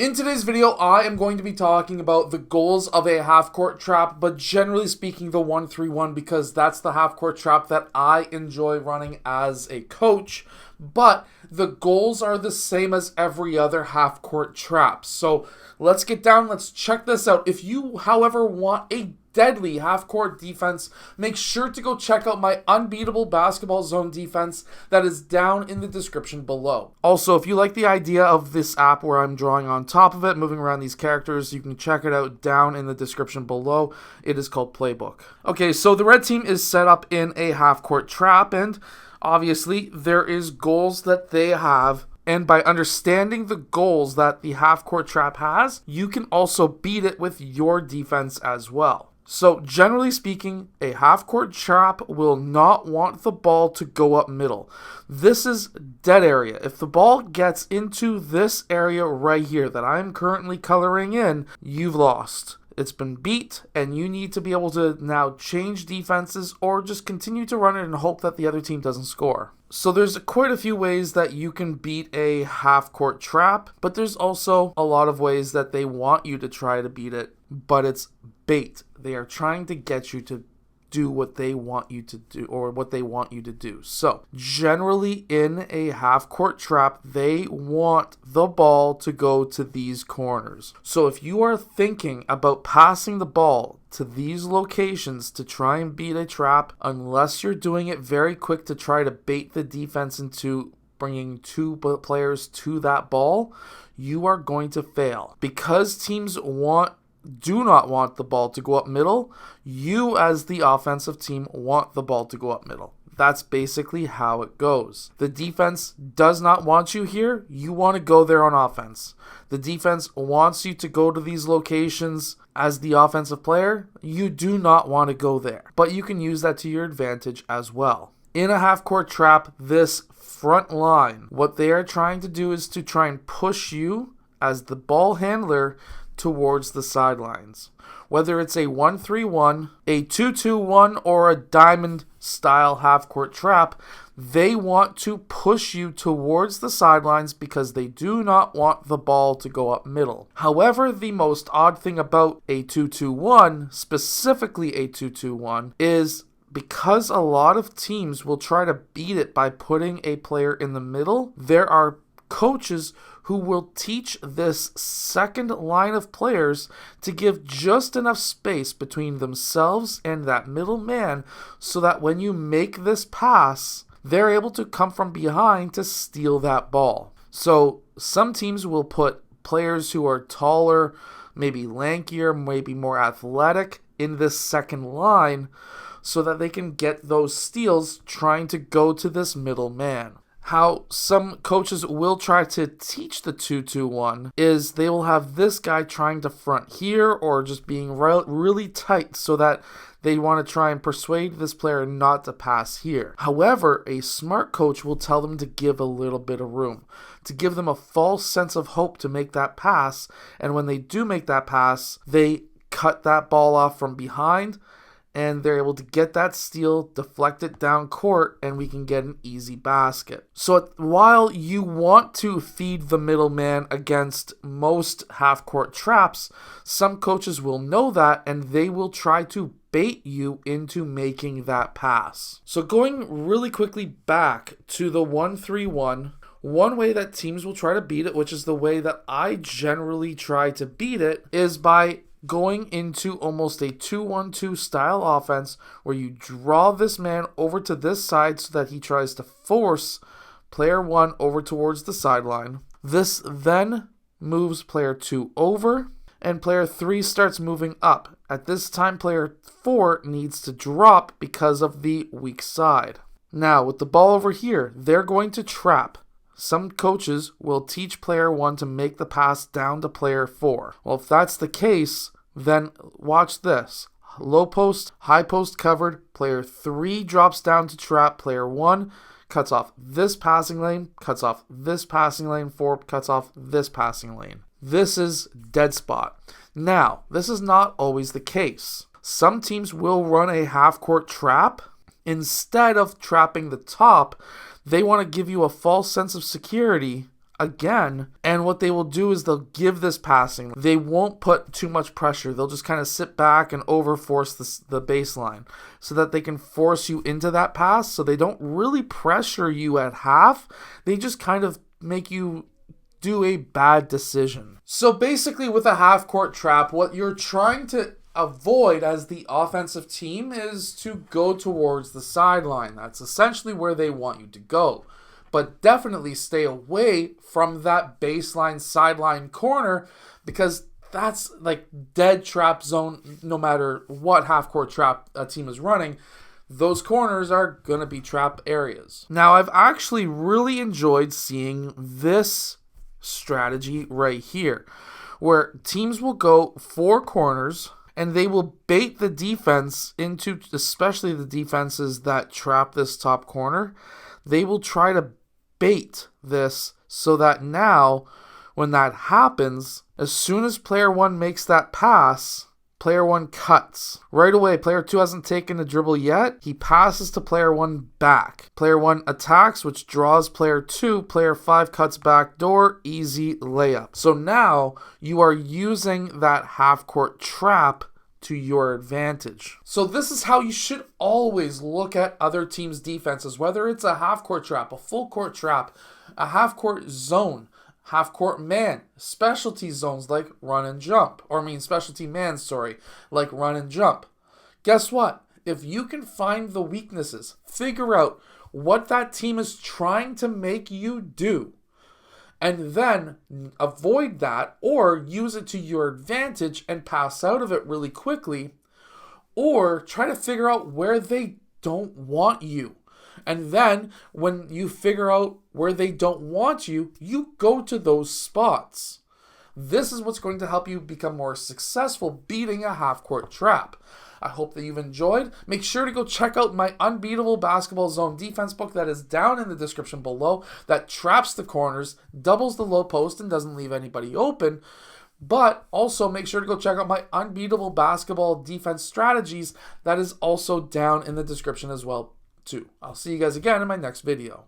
In today's video, I am going to be talking about the goals of a half-court trap, but generally speaking, the 1-3-1, because that's the half-court trap that I enjoy running as a coach. But the goals are the same as every other half-court trap. So let's get down, let's check this out. If you, however, want a deadly half-court defense, make sure to go check out my unbeatable basketball zone defense that is down in the description below. Also, if you like the idea of this app where I'm drawing on top of it, moving around these characters, you can check it out down in the description below. It is called Playbook. Okay, so the red team is set up in a half-court trap, and obviously there is goals that they have. And by understanding the goals that the half-court trap has, you can also beat it with your defense as well. So generally speaking, a half-court trap will not want the ball to go up middle. This is dead area. If the ball gets into this area right here that I'm currently coloring in, you've lost. It's been beat, and you need to be able to now change defenses or just continue to run it and hope that the other team doesn't score. So there's quite a few ways that you can beat a half-court trap, but there's also a lot of ways that they want you to try to beat it, but it's bait. They are trying to get you to do what they want you to do, or what they want you to do. So generally in a half-court trap, they want the ball to go to these corners. So if you are thinking about passing the ball to these locations to try and beat a trap, unless you're doing it very quick to try to bait the defense into bringing two players to that ball, you are going to fail. Because teams do not want the ball to go up middle, you as the offensive team want the ball to go up middle. That's basically how it goes. The defense does not want you here. You want to go there on offense. The defense wants you to go to these locations as the offensive player. You do not want to go there, but you can use that to your advantage as well. In a half-court trap, this front line, what they are trying to do is to try and push you as the ball handler towards the sidelines. Whether it's a 1-3-1, a 2-2-1, or a diamond style half-court trap, they want to push you towards the sidelines because they do not want the ball to go up middle. However, the most odd thing about a 2-2-1, specifically a 2-2-1, is because a lot of teams will try to beat it by putting a player in the middle, there are coaches who will teach this second line of players to give just enough space between themselves and that middle man so that when you make this pass, they're able to come from behind to steal that ball. So some teams will put players who are taller, maybe lankier, maybe more athletic in this second line so that they can get those steals trying to go to this middle man. How some coaches will try to teach the 2-2-1 is they will have this guy trying to front here or just being really tight so that they want to try and persuade this player not to pass here. However, a smart coach will tell them to give a little bit of room, to give them a false sense of hope to make that pass, and when they do make that pass, they cut that ball off from behind, and they're able to get that steal, deflect it down court, and we can get an easy basket. So while you want to feed the middleman against most half-court traps, some coaches will know that, and they will try to bait you into making that pass. So going really quickly back to the 1-3-1, one way that teams will try to beat it, which is the way that I generally try to beat it, is by going into almost a 2-1-2 style offense where you draw this man over to this side so that he tries to force player 1 over towards the sideline. This then moves player 2 over, and player 3 starts moving up. At this time, player 4 needs to drop because of the weak side. Now, with the ball over here, they're going to trap. Some coaches will teach player 1 to make the pass down to player 4. Well, if that's the case, then watch this. Low post, high post covered. Player 3 drops down to trap. Player 1 cuts off this passing lane, cuts off this passing lane, 4 cuts off this passing lane. This is dead spot. Now, this is not always the case. Some teams will run a half-court trap. Instead of trapping the top, they want to give you a false sense of security again, and And what they will do is they'll give this passing. They won't put too much pressure. They'll just kind of sit back and overforce the baseline so that they can force you into that pass. So they don't really pressure you at half. They just kind of make you do a bad decision. So basically with a half-court trap, what you're trying to avoid as the offensive team is to go towards the sideline. That's essentially where they want you to go. But definitely stay away from that baseline sideline corner, because that's like dead trap zone. No matter what half-court trap a team is running, those corners are going to be trap areas. Now, I've actually really enjoyed seeing this strategy right here, where teams will go 4 corners and they will bait the defense into, especially the defenses that trap this top corner, they will try to bait this so that now when that happens, as soon as player 1 makes that pass, player 1 cuts. Right away, player 2 hasn't taken the dribble yet. He passes to player 1 back. Player 1 attacks, which draws player 2. Player 5 cuts back door. Easy layup. So now you are using that half-court trap to your advantage. So this is how you should always look at other teams' defenses, whether it's a half-court trap, a full-court trap, a half-court zone, half-court man, specialty zones like run and jump, specialty man, like run and jump. Guess what? If you can find the weaknesses, figure out what that team is trying to make you do, and then avoid that or use it to your advantage and pass out of it really quickly, or try to figure out where they don't want you. And then when you figure out where they don't want you, you go to those spots. This is what's going to help you become more successful beating a half-court trap. I hope that you've enjoyed. Make sure to go check out my Unbeatable Basketball Zone Defense book that is down in the description below, that traps the corners, doubles the low post, and doesn't leave anybody open. But also make sure to go check out my Unbeatable Basketball Defense Strategies that is also down in the description as well, too. I'll see you guys again in my next video.